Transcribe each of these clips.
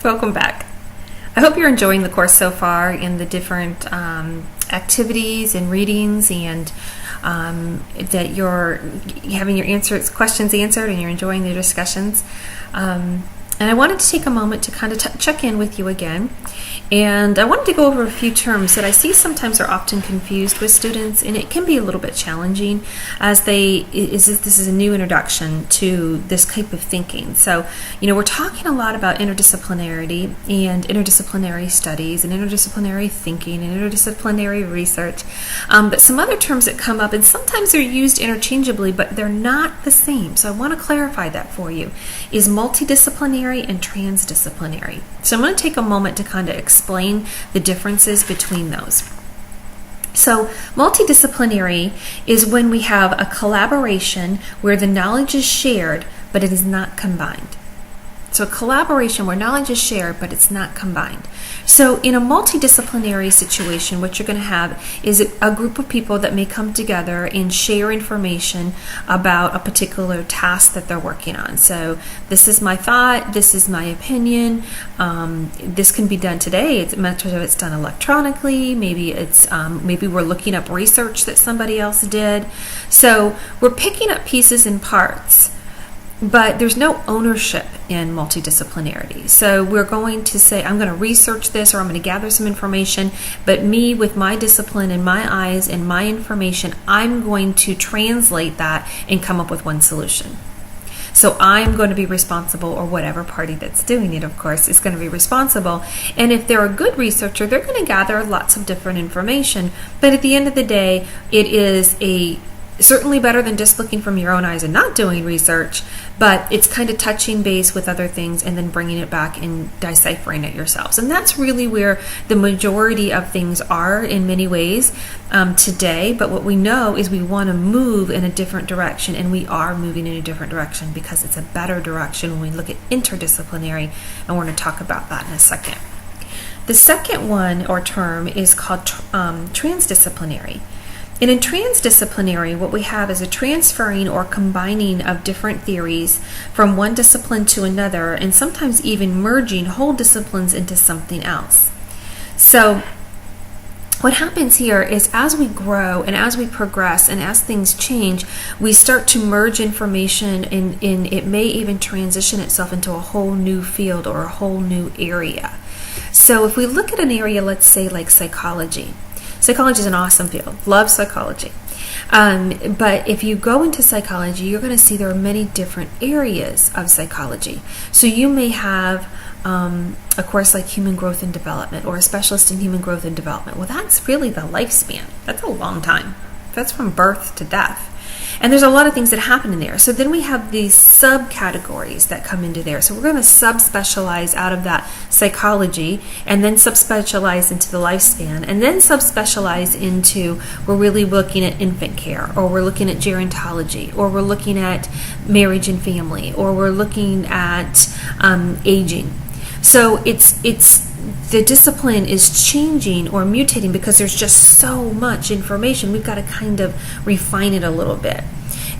Welcome back. I hope you're enjoying the course so far in the different activities and readings, and that you're having your questions answered and you're enjoying the discussions. And I wanted to take a moment to kind of check in with you again. And I wanted to go over a few terms that I see sometimes are often confused with students, and it can be a little bit challenging as this is a new introduction to this type of thinking. So, we're talking a lot about interdisciplinarity and interdisciplinary studies and interdisciplinary thinking and interdisciplinary research. But some other terms that come up, and sometimes they're used interchangeably, but they're not the same. So I want to clarify that for you, is multidisciplinary and transdisciplinary. So I'm going to take a moment to kind of explain the differences between those. So multidisciplinary is when we have a collaboration where the knowledge is shared, but it is not combined. So a collaboration where knowledge is shared, but it's not combined. So in a multidisciplinary situation, what you're going to have is a group of people that may come together and share information about a particular task that they're working on. So this is my thought, this is my opinion. This can be done today. It's done electronically. Maybe we're looking up research that somebody else did. So we're picking up pieces and parts. But there's no ownership in multidisciplinarity. So we're going to say, I'm going to research this, or I'm going to gather some information, but me with my discipline and my eyes and my information, I'm going to translate that and come up with one solution. So I'm going to be responsible, or whatever party that's doing it, of course, is going to be responsible. And if they're a good researcher, they're going to gather lots of different information. But at the end of the day, it is certainly better than just looking from your own eyes and not doing research, but it's kind of touching base with other things and then bringing it back and deciphering it yourselves. And that's really where the majority of things are in many ways today. But what we know is we want to move in a different direction, and we are moving in a different direction because it's a better direction when we look at interdisciplinary, and we're going to talk about that in a second. The second one or term is called transdisciplinary. And in transdisciplinary, what we have is a transferring or combining of different theories from one discipline to another, and sometimes even merging whole disciplines into something else. So what happens here is, as we grow and as we progress and as things change, we start to merge information, and it may even transition itself into a whole new field or a whole new area. So if we look at an area, let's say like psychology. Psychology is an awesome field. Love psychology. But if you go into psychology, you're going to see there are many different areas of psychology. So you may have a course like human growth and development, or a specialist in human growth and development. Well, that's really the lifespan. That's a long time. That's from birth to death. And there's a lot of things that happen in there. So then we have these subcategories that come into there. So we're going to subspecialize out of that psychology, and then subspecialize into the lifespan, and then subspecialize into, we're really looking at infant care, or we're looking at gerontology, or we're looking at marriage and family, or we're looking at aging. So the discipline is changing or mutating because there's just so much information. We've got to kind of refine it a little bit.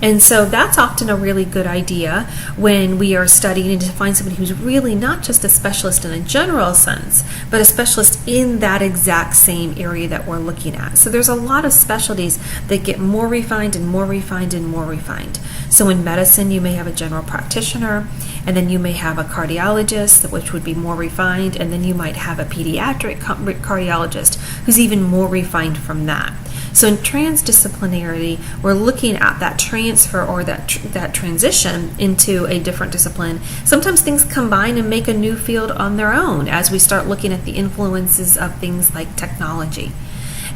And so that's often a really good idea when we are studying to find somebody who's really not just a specialist in a general sense, but a specialist in that exact same area that we're looking at. So there's a lot of specialties that get more refined and more refined and more refined. So in medicine, you may have a general practitioner, and then you may have a cardiologist, which would be more refined, and then you might have a pediatric cardiologist who's even more refined from that. So in transdisciplinarity, we're looking at that transfer or that transition into a different discipline. Sometimes things combine and make a new field on their own as we start looking at the influences of things like technology.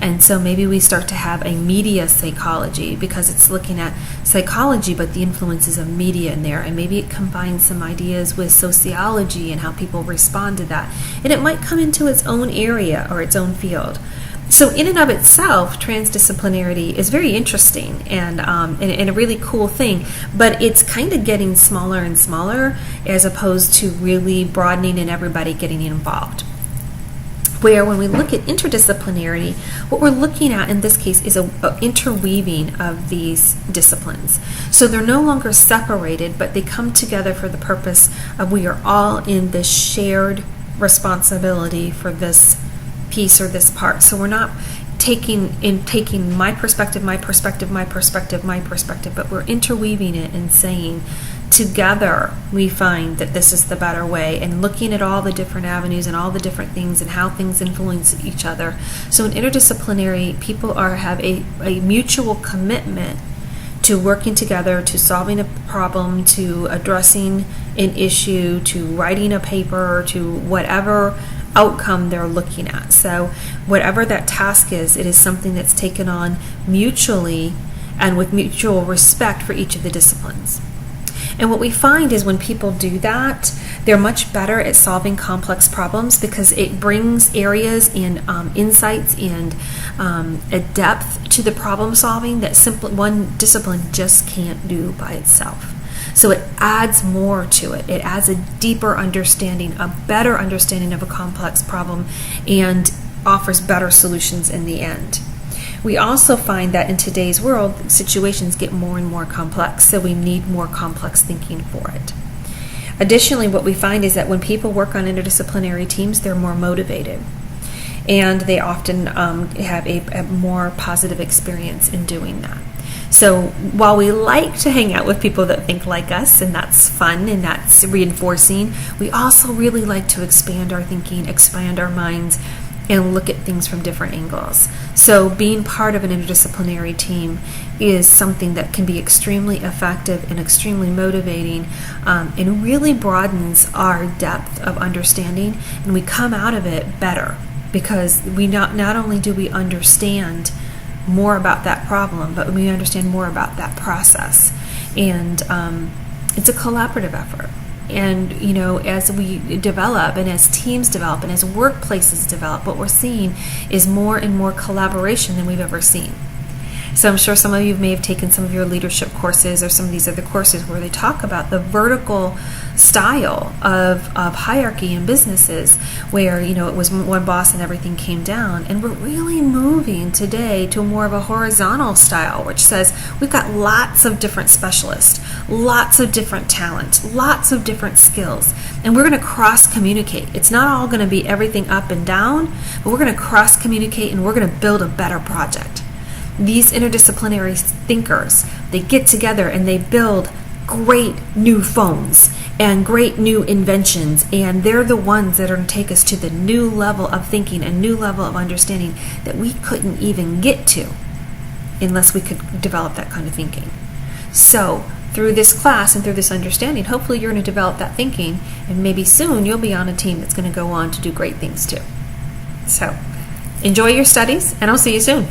And so maybe we start to have a media psychology because it's looking at psychology but the influences of media in there, and maybe it combines some ideas with sociology and how people respond to that. And it might come into its own area or its own field. So in and of itself, transdisciplinarity is very interesting and a really cool thing, but it's kind of getting smaller and smaller as opposed to really broadening and everybody getting involved. Where when we look at interdisciplinarity, what we're looking at in this case is a interweaving of these disciplines. So they're no longer separated, but they come together for the purpose of we are all in this shared responsibility for this piece or this part. So we're not taking my perspective, but we're interweaving it and saying, together we find that this is the better way, and looking at all the different avenues and all the different things and how things influence each other. So in interdisciplinary, people have a mutual commitment to working together, to solving a problem, to addressing an issue, to writing a paper, to whatever outcome they're looking at. So whatever that task is, it is something that's taken on mutually and with mutual respect for each of the disciplines. And what we find is when people do that, they're much better at solving complex problems, because it brings areas and insights and a depth to the problem solving that one discipline just can't do by itself. So it adds more to it. It adds a deeper understanding, a better understanding of a complex problem, and offers better solutions in the end. We also find that in today's world, situations get more and more complex, so we need more complex thinking for it. Additionally, what we find is that when people work on interdisciplinary teams, they're more motivated, and they often have a more positive experience in doing that. So while we like to hang out with people that think like us, and that's fun and that's reinforcing, we also really like to expand our thinking, expand our minds, and look at things from different angles. So being part of an interdisciplinary team is something that can be extremely effective and extremely motivating, and really broadens our depth of understanding, and we come out of it better, because we not only do we understand more about that problem, but we understand more about that process. And it's a collaborative effort. And, as we develop, and as teams develop, and as workplaces develop, what we're seeing is more and more collaboration than we've ever seen. So I'm sure some of you may have taken some of your leadership courses or some of these other courses where they talk about the vertical style of hierarchy in businesses, where, it was one boss and everything came down. And we're really moving today to more of a horizontal style, which says we've got lots of different specialists, lots of different talent, lots of different skills, and we're going to cross-communicate. It's not all going to be everything up and down, but we're going to cross-communicate, and we're going to build a better project. These interdisciplinary thinkers, they get together and they build great new phones and great new inventions, and they're the ones that are going to take us to the new level of thinking, a new level of understanding that we couldn't even get to unless we could develop that kind of thinking. So through this class and through this understanding, hopefully you're going to develop that thinking, and maybe soon you'll be on a team that's going to go on to do great things too. So enjoy your studies, and I'll see you soon.